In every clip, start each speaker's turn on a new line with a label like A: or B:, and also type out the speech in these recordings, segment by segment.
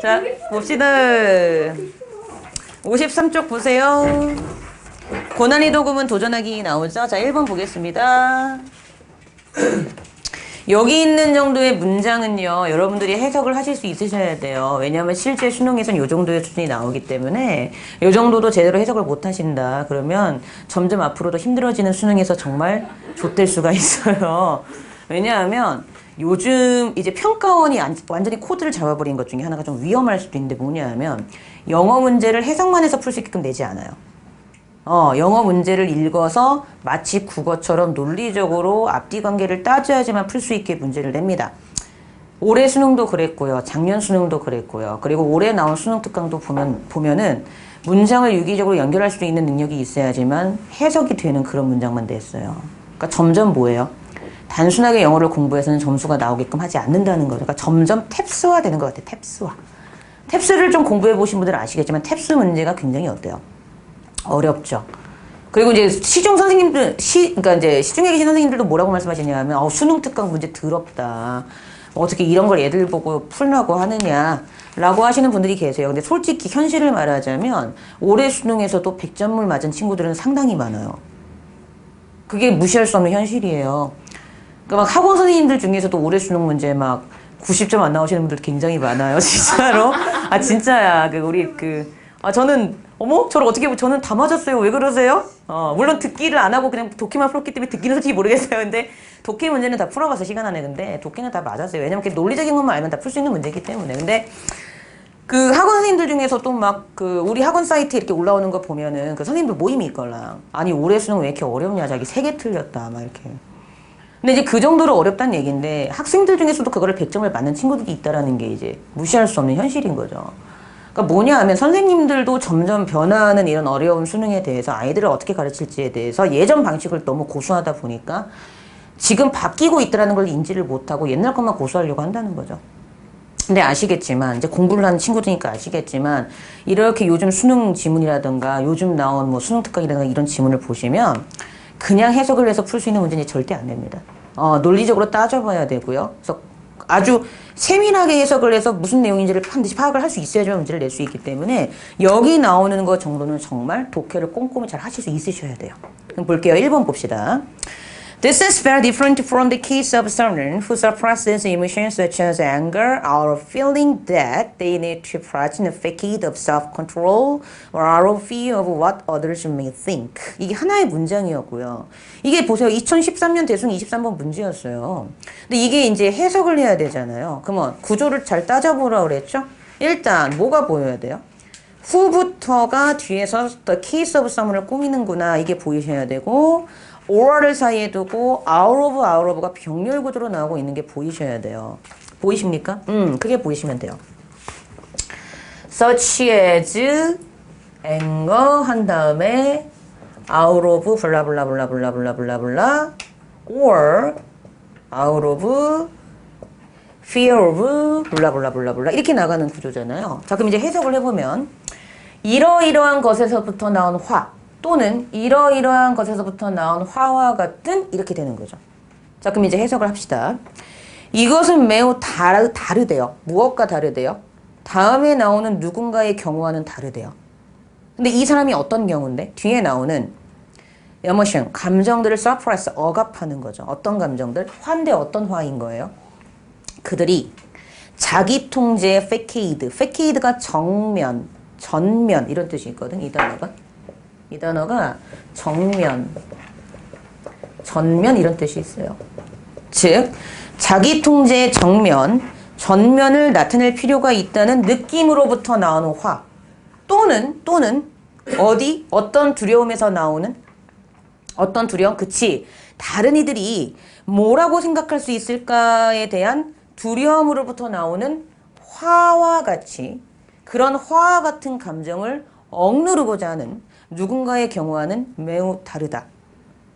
A: 자, 봅시다. 53쪽 보세요. 고난이도 구문 도전하기 나오죠? 자, 1번 보겠습니다. 여기 있는 정도의 문장은요, 여러분들이 해석을 하실 수 있으셔야 돼요. 왜냐하면 실제 수능에서는 이 정도의 수준이 나오기 때문에 이 정도도 제대로 해석을 못 하신다. 그러면 점점 앞으로도 힘들어지는 수능에서 정말 좆될 수가 있어요. 왜냐하면 요즘 이제 평가원이 완전히 코드를 잡아버린 것 중에 하나가 좀 위험할 수도 있는데 뭐냐 하면 영어 문제를 해석만 해서 풀 수 있게끔 내지 않아요. 영어 문제를 읽어서 마치 국어처럼 논리적으로 앞뒤 관계를 따져야지만 풀 수 있게 문제를 냅니다. 올해 수능도 그랬고요. 작년 수능도 그랬고요. 그리고 올해 나온 수능 특강도 보면은 문장을 유기적으로 연결할 수 있는 능력이 있어야지만 해석이 되는 그런 문장만 냈어요. 그러니까 점점 뭐예요? 단순하게 영어를 공부해서는 점수가 나오게끔 하지 않는다는 거죠. 그러니까 점점 탭스화 되는 것 같아요. 탭스화. 탭스를 좀 공부해 보신 분들은 아시겠지만 탭스 문제가 굉장히 어때요? 어렵죠. 그리고 이제 시중 선생님들, 그러니까 이제 시중에 계신 선생님들도 뭐라고 말씀하시냐면, 수능 특강 문제 더럽다. 어떻게 이런 걸 애들 보고 풀라고 하느냐라고 하시는 분들이 계세요. 근데 솔직히 현실을 말하자면 올해 수능에서도 100점을 맞은 친구들은 상당히 많아요. 그게 무시할 수 없는 현실이에요. 그러니까 막 학원 선생님들 중에서도 올해 수능 문제 막 90점 안 나오시는 분들 굉장히 많아요. 진짜로. 아, 진짜야. 저는, 저를 어떻게, 저는 다 맞았어요. 왜 그러세요? 물론 듣기를 안 하고 그냥 독해만 풀었기 때문에 듣기는 솔직히 모르겠어요. 근데 독해 문제는 다 풀어봐서 시간 안에 근데 독해는 다 맞았어요. 왜냐면 논리적인 것만 알면 다 풀 수 있는 문제이기 때문에. 근데 그 학원 선생님들 중에서도 막 우리 학원 사이트에 이렇게 올라오는 거 보면은 그 선생님들 모임이 있걸랑. 아니, 올해 수능 왜 이렇게 어렵냐. 자기 3개 틀렸다. 막 이렇게. 근데 이제 그 정도로 어렵다는 얘기인데 학생들 중에서도 그거를 100점을 맞는 친구들이 있다라는 게 이제 무시할 수 없는 현실인 거죠. 그러니까 뭐냐 하면 선생님들도 점점 변화하는 이런 어려운 수능에 대해서 아이들을 어떻게 가르칠지에 대해서 예전 방식을 너무 고수하다 보니까 지금 바뀌고 있다는 걸 인지를 못하고 옛날 것만 고수하려고 한다는 거죠. 근데 아시겠지만 이제 공부를 하는 친구들이니까 아시겠지만 이렇게 요즘 수능 지문이라든가 요즘 나온 뭐 수능 특강이라든가 이런 지문을 보시면 그냥 해석을 해서 풀 수 있는 문제는 절대 안 됩니다. 논리적으로 따져봐야 되고요. 그래서 아주 세밀하게 해석을 해서 무슨 내용인지를 반드시 파악을 할 수 있어야지만 문제를 낼 수 있기 때문에 여기 나오는 것 정도는 정말 독해를 꼼꼼히 잘 하실 수 있으셔야 돼요. 그럼 볼게요. 1번 봅시다. This is very different from the case of someone who suppresses emotions such as anger or feeling that they need to practice a facade of self-control or out of fear of what others may think. 이게 하나의 문장이었고요. 이게 보세요. 2013년 대순 23번 문제였어요. 근데 이게 이제 해석을 해야 되잖아요. 그러면 구조를 잘 따져보라 그랬죠? 일단 뭐가 보여야 돼요? who부터가 뒤에서 the case of someone을 꾸미는구나. 이게 보이셔야 되고 or를 사이에 두고 out of가 병렬 구조로 나오고 있는 게 보이셔야 돼요. 보이십니까? 그게 보이시면 돼요. such as anger 한 다음에 out of 블라블라블라블라블라블라 or out of fear of 블라블라블라블라 이렇게 나가는 구조잖아요. 자, 그럼 이제 해석을 해보면 이러이러한 것에서부터 나온 화 또는 이러이러한 것에서부터 나온 화와 같은 이렇게 되는 거죠. 자, 그럼 이제 해석을 합시다. 이것은 매우 다르대요. 무엇과 다르대요? 다음에 나오는 누군가의 경우와는 다르대요. 근데 이 사람이 어떤 경우인데? 뒤에 나오는 emotion, 감정들을 suppress, 억압하는 거죠. 어떤 감정들? 화인데 어떤 화인 거예요? 그들이 자기 통제의 facade, facade가 정면, 전면 이런 뜻이 있거든. 이 단어가 정면, 전면 이런 뜻이 있어요. 즉 자기 통제의 정면, 전면을 나타낼 필요가 있다는 느낌으로부터 나오는 화 또는 어떤 두려움에서 나오는 어떤 두려움? 그치. 다른 이들이 뭐라고 생각할 수 있을까에 대한 두려움으로부터 나오는 화와 같이 그런 화와 같은 감정을 억누르고자 하는 누군가의 경우와는 매우 다르다.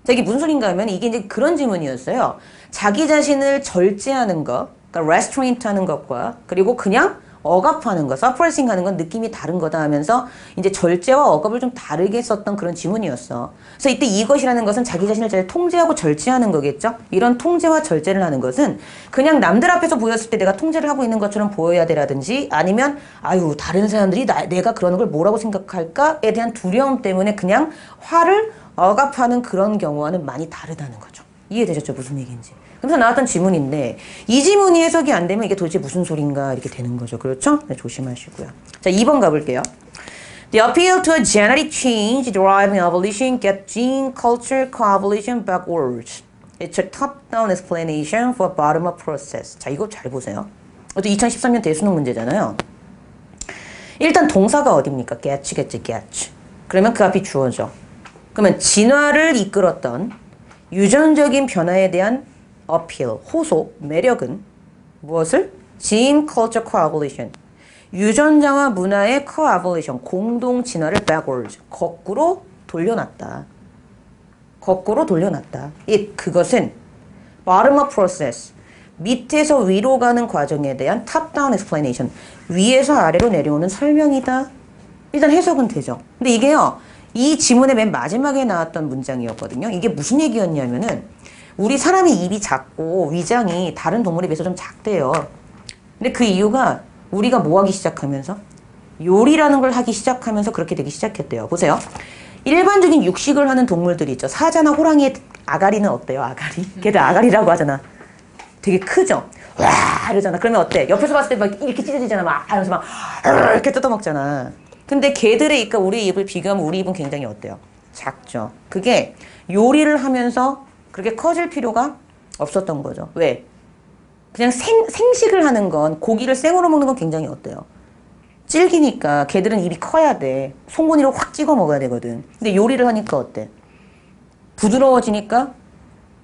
A: 자, 이게 무슨 소린가 하면 이게 이제 그런 질문이었어요. 자기 자신을 절제하는 것, 그러니까 restraint 하는 것과 그리고 그냥 억압하는 거, 서프레싱 하는 건 느낌이 다른 거다 하면서 이제 절제와 억압을 좀 다르게 썼던 그런 지문이었어. 그래서 이때 이것이라는 것은 자기 자신을 잘 통제하고 절제하는 거겠죠? 이런 통제와 절제를 하는 것은 그냥 남들 앞에서 보였을 때 내가 통제를 하고 있는 것처럼 보여야 되라든지 아니면 아유, 다른 사람들이 내가 그러는 걸 뭐라고 생각할까에 대한 두려움 때문에 그냥 화를 억압하는 그런 경우와는 많이 다르다는 거죠. 이해되셨죠? 무슨 얘기인지. 그래서 나왔던 지문인데 이 지문이 해석이 안 되면 이게 도대체 무슨 소린가 이렇게 되는 거죠. 그렇죠? 네, 조심하시고요. 자, 2번 가볼게요. The appeal to a genetic change deriving evolution get gene culture coevolution backwards. It's a top-down explanation for bottom-up process. 자, 이거 잘 보세요. 어제 2013년 대수능 문제잖아요. 일단 동사가 어딥니까? get겠지, get. 그러면 그 앞이 주어져. 그러면 진화를 이끌었던 유전적인 변화에 대한 appeal, 호소, 매력은 무엇을? gene culture coevolution. 유전자와 문화의 coevolution, 공동 진화를 backwards, 거꾸로 돌려놨다. 거꾸로 돌려놨다. 그것은 bottom-up process, 밑에서 위로 가는 과정에 대한 top-down explanation, 위에서 아래로 내려오는 설명이다. 일단 해석은 되죠. 근데 이게요, 이 지문의 맨 마지막에 나왔던 문장이었거든요. 이게 무슨 얘기였냐면은 우리 사람의 입이 작고 위장이 다른 동물에 비해서 좀 작대요. 근데 그 이유가 우리가 뭐 하기 시작하면서? 요리라는 걸 하기 시작하면서 그렇게 되기 시작했대요. 보세요. 일반적인 육식을 하는 동물들이 있죠. 사자나 호랑이의 아가리는 어때요? 아가리? 걔들 아가리라고 하잖아. 되게 크죠? 와 이러잖아. 그러면 어때? 옆에서 봤을 때 막 이렇게 찢어지잖아. 막 하면서 막 이렇게 뜯어먹잖아. 근데 걔들의 입과 우리 입을 비교하면 우리 입은 굉장히 어때요? 작죠. 그게 요리를 하면서 그렇게 커질 필요가 없었던 거죠. 왜? 그냥 생식을 하는 건 고기를 생으로 먹는 건 굉장히 어때요? 질기니까 걔들은 입이 커야 돼. 송곳니로 확 찍어 먹어야 되거든. 근데 요리를 하니까 어때? 부드러워지니까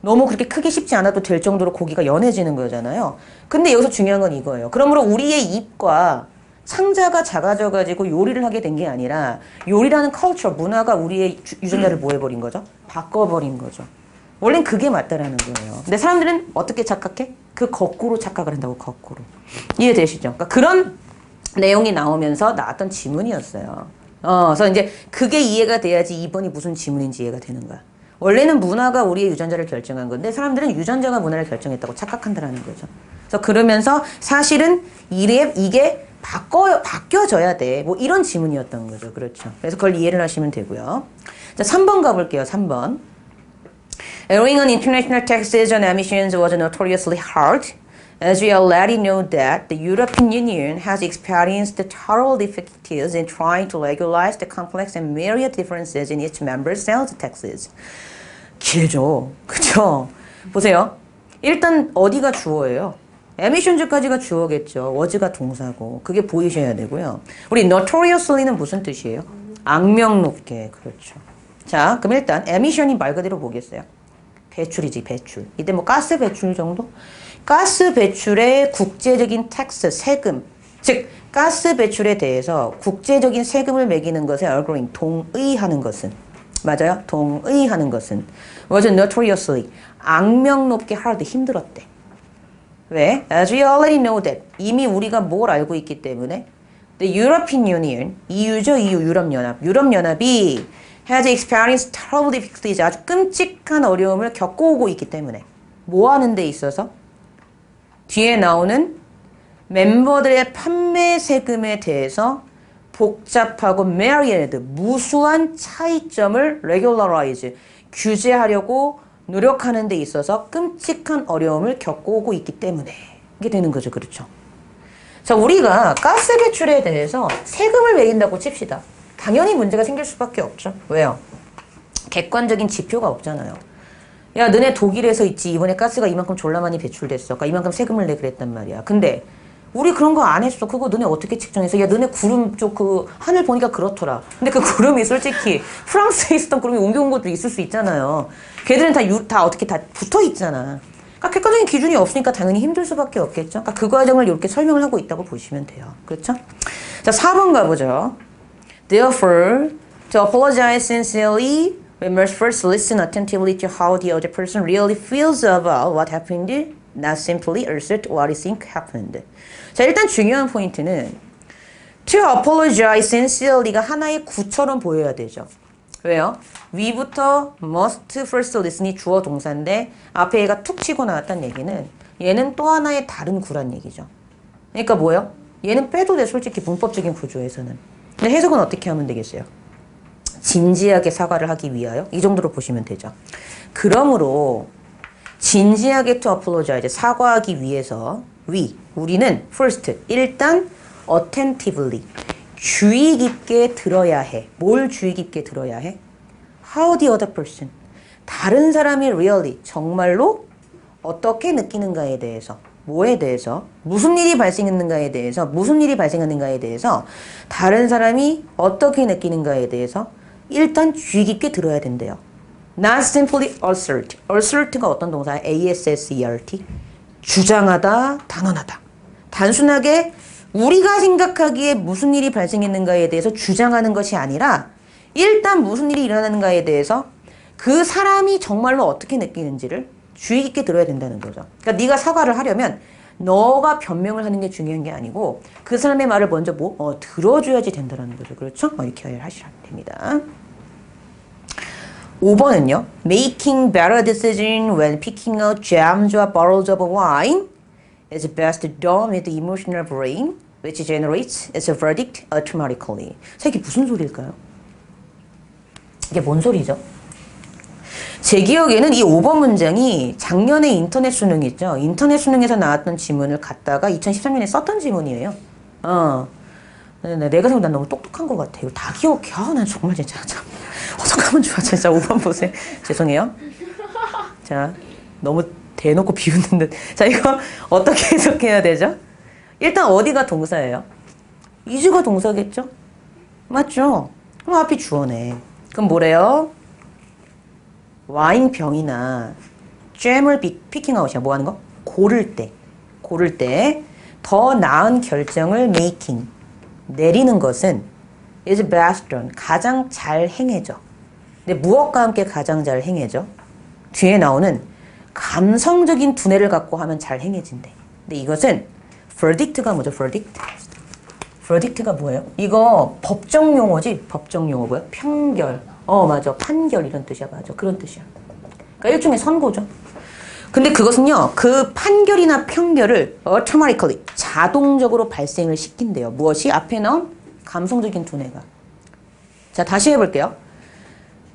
A: 너무 그렇게 크게 씹지 않아도 될 정도로 고기가 연해지는 거잖아요. 근데 여기서 중요한 건 이거예요. 그러므로 우리의 입과 창자가 작아져가지고 요리를 하게 된 게 아니라 요리라는 컬처, 문화가 우리의 유전자를 뭐 해버린 거죠? 바꿔버린 거죠. 원래는 그게 맞다라는 거예요. 근데 사람들은 어떻게 착각해? 그 거꾸로 착각을 한다고, 거꾸로. 이해되시죠? 그러니까 그런 내용이 나오면서 나왔던 지문이었어요. 그래서 이제 그게 이해가 돼야지 이번이 무슨 지문인지 이해가 되는 거야. 원래는 문화가 우리의 유전자를 결정한 건데 사람들은 유전자가 문화를 결정했다고 착각한다라는 거죠. 그래서 그러면서 사실은 이게 바뀌어져야 돼. 뭐 이런 지문이었던 거죠. 그렇죠. 그래서 그걸 이해를 하시면 되고요. 자, 3번 가볼게요. 3번. Erring on international taxes on emissions was notoriously hard, as we already know that the European Union has experienced terrible difficulties in trying to regularize the complex and myriad differences in each member sales taxes. 길죠. 그죠? 보세요. 일단 어디가 주어예요? emission까지가 주어겠죠. was가 동사고. 그게 보이셔야 되고요. 우리 notoriously는 무슨 뜻이에요? 악명 높게. 그렇죠. 자, 그럼 일단 emission이 말 그대로 뭐겠어요? 배출이지, 배출. 이때 뭐 가스 배출 정도? 가스 배출의 국제적인 텍스, 세금. 즉, 가스 배출에 대해서 국제적인 세금을 매기는 것에 agreeing, 동의하는 것은. 맞아요? 동의하는 것은. was notoriously, 악명 높게 hard, 힘들었대. 왜? As we already know that. 이미 우리가 뭘 알고 있기 때문에 The European Union, EU죠, EU, 유럽연합. 유럽연합이 has experienced terrible difficulties, 아주 끔찍한 어려움을 겪어오고 있기 때문에 뭐 하는 데 있어서? 뒤에 나오는 멤버들의 판매 세금에 대해서 복잡하고 myriad, 무수한 차이점을 regularize, 규제하려고 노력하는 데 있어서 끔찍한 어려움을 겪어오고 있기 때문에 이게 되는 거죠. 그렇죠? 자, 우리가 가스 배출에 대해서 세금을 매긴다고 칩시다. 당연히 문제가 생길 수밖에 없죠. 왜요? 객관적인 지표가 없잖아요. 야, 너네 독일에서 있지. 이번에 가스가 이만큼 졸라 많이 배출됐어. 그러니까 이만큼 세금을 내 그랬단 말이야. 근데 우리 그런 거 안 했어. 그거 너네 어떻게 측정했어? 야, 너네 구름 쪽 그 하늘 보니까 그렇더라. 근데 그 구름이 솔직히 프랑스에 있었던 구름이 옮겨온 것도 있을 수 있잖아요. 걔들은 다 어떻게 다 붙어 있잖아. 그러니까 객관적인 기준이 없으니까 당연히 힘들 수밖에 없겠죠. 그러니까 그 과정을 이렇게 설명을 하고 있다고 보시면 돼요. 그렇죠? 자, 4번 가보죠. Therefore, to apologize sincerely, we must first listen attentively to how the other person really feels about what happened, not simply assert what you think happened. 자, 일단 중요한 포인트는 to apologize sincerely가 하나의 구처럼 보여야 되죠. 왜요? 위부터 must first listen이 주어 동사인데 앞에 얘가 툭 치고 나왔다는 얘기는 얘는 또 하나의 다른 구란 얘기죠. 그러니까 뭐예요? 얘는 빼도 돼, 솔직히 문법적인 구조에서는. 근데 해석은 어떻게 하면 되겠어요? 진지하게 사과를 하기 위하여 이 정도로 보시면 되죠. 그러므로 진지하게 to apologize 사과하기 위해서 우리는 first 일단 attentively 주의 깊게 들어야 해. 뭘 주의 깊게 들어야 해? How the other person 다른 사람이 really 정말로 어떻게 느끼는가에 대해서 뭐에 대해서 무슨 일이 발생했는가에 대해서 다른 사람이 어떻게 느끼는가에 대해서 일단 주의 깊게 들어야 된대요. Not simply assert. assert가 어떤 동사야? assert. 주장하다, 단언하다. 단순하게 우리가 생각하기에 무슨 일이 발생했는가에 대해서 주장하는 것이 아니라 일단 무슨 일이 일어나는가에 대해서 그 사람이 정말로 어떻게 느끼는지를 주의 깊게 들어야 된다는 거죠. 그러니까 네가 사과를 하려면 너가 변명을 하는 게 중요한 게 아니고 그 사람의 말을 먼저 들어줘야지 된다는 거죠. 그렇죠? 이렇게 하시면 됩니다. 5번은요. Making better decision when picking out gems or bottles of wine is best done with the emotional brain, which generates its verdict automatically. 이게 무슨 소리일까요? 이게 뭔 소리죠? 제 기억에는 이 5번 문장이 작년에 인터넷 수능 있죠. 인터넷 수능에서 나왔던 지문을 갖다가 2013년에 썼던 지문이에요. 내가 생각하면 난 너무 똑똑한 것 같아. 이거 다 기억해. 난 정말 진짜 참 어떡하면 좋아. 진짜 5번 보세요. 죄송해요. 자, 너무 대놓고 비웃는 듯. 자, 이거 어떻게 해석해야 되죠? 일단 어디가 동사예요? is가 동사겠죠? 맞죠? 그럼 앞이 주어네. 그럼 뭐래요? 와인병이나 잼을 피킹아웃이야. 뭐 하는 거? 고를 때 더 나은 결정을 making 내리는 것은 is best done 가장 잘 행해져. 근데 무엇과 함께 가장 잘 행해져? 뒤에 나오는 감성적인 두뇌를 갖고 하면 잘 행해진대. 근데 이것은 verdict가 뭐죠? verdict가 뭐예요? 이거 법정 용어지? 법정 용어 뭐야? 평결. 맞아. 판결 이런 뜻이야. 맞아. 그런 뜻이야. 그러니까 일종의 선고죠. 근데 그것은요. 그 판결이나 평결을 automatically 자동적으로 발생을 시킨대요. 무엇이? 앞에 나온 감성적인 두뇌가. 자, 다시 해볼게요.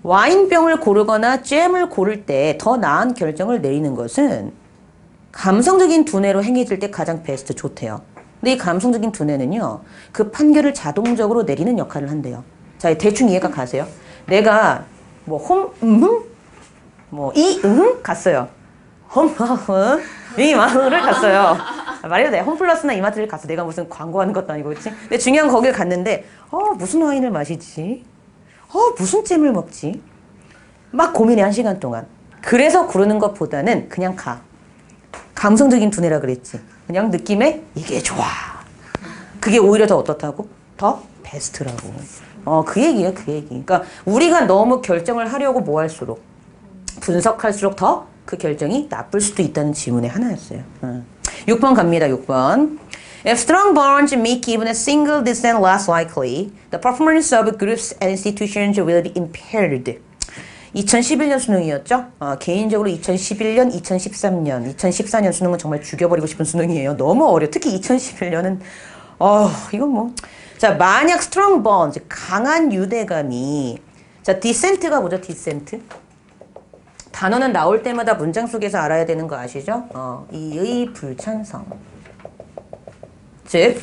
A: 와인병을 고르거나 잼을 고를 때 더 나은 결정을 내리는 것은 감성적인 두뇌로 행해질 때 가장 베스트 좋대요. 근데 이 감성적인 두뇌는요. 그 판결을 자동적으로 내리는 역할을 한대요. 자, 대충 이해가 가세요? 내가 갔어요. 이마트를 갔어요. 말해도 돼. 홈플러스나 이마트를 갔어. 내가 무슨 광고하는 것도 아니고, 그렇지? 근데 중요한 거길 갔는데, 무슨 와인을 마시지? 무슨 잼을 먹지? 막 고민해, 1시간 동안. 그래서 고르는 것보다는 그냥 가. 감성적인 두뇌라 그랬지. 그냥 느낌에 이게 좋아. 그게 오히려 더 어떻다고? 더 베스트라고. 그 얘기예요, 그 얘기. 그러니까 우리가 너무 결정을 하려고 뭐 할수록 분석할수록 더 그 결정이 나쁠 수도 있다는 지문의 하나였어요. 6번 갑니다. 6번. If strong bonds make even a single dissent less likely, the performance of groups and institutions will be impaired. 2011년 수능이었죠? 개인적으로 2011년, 2013년, 2014년 수능은 정말 죽여버리고 싶은 수능이에요. 너무 어려워. 특히 2011년은 이건 뭐. 자, 만약 strong bonds, 강한 유대감이 자, dissent가 뭐죠? dissent. 단어는 나올 때마다 문장 속에서 알아야 되는 거 아시죠? 이의 불찬성. 즉,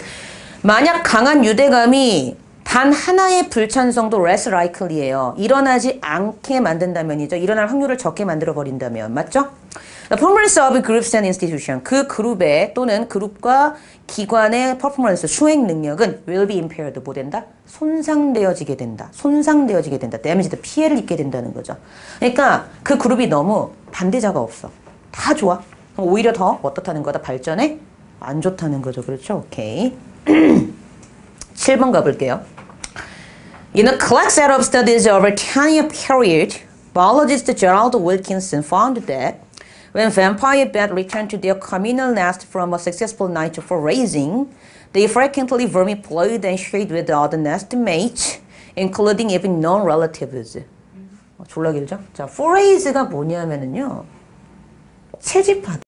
A: 만약 강한 유대감이 단 하나의 불찬성도 less likely예요. 일어나지 않게 만든다면이죠. 일어날 확률을 적게 만들어버린다면. 맞죠? The performance of groups and institutions. 그 그룹의 또는 그룹과 기관의 performance, 수행 능력은 will be impaired. 뭐 된다? 손상되어지게 된다. 손상되어지게 된다. damaged, 피해를 입게 된다는 거죠. 그러니까 그 그룹이 너무 반대자가 없어. 다 좋아. 오히려 더 어떻다는 거다? 발전에 안 좋다는 거죠. 그렇죠? 오케이. 7번 가볼게요. In a collect set of studies over a 10-year period, biologist Gerald Wilkinson found that When vampire bats return to their communal nest from a successful night for raising, they frequently vermiploid and shade with other nest mates, including even non-relatives. 졸라 길죠? 자, forayes가 뭐냐면은요, 채집하다.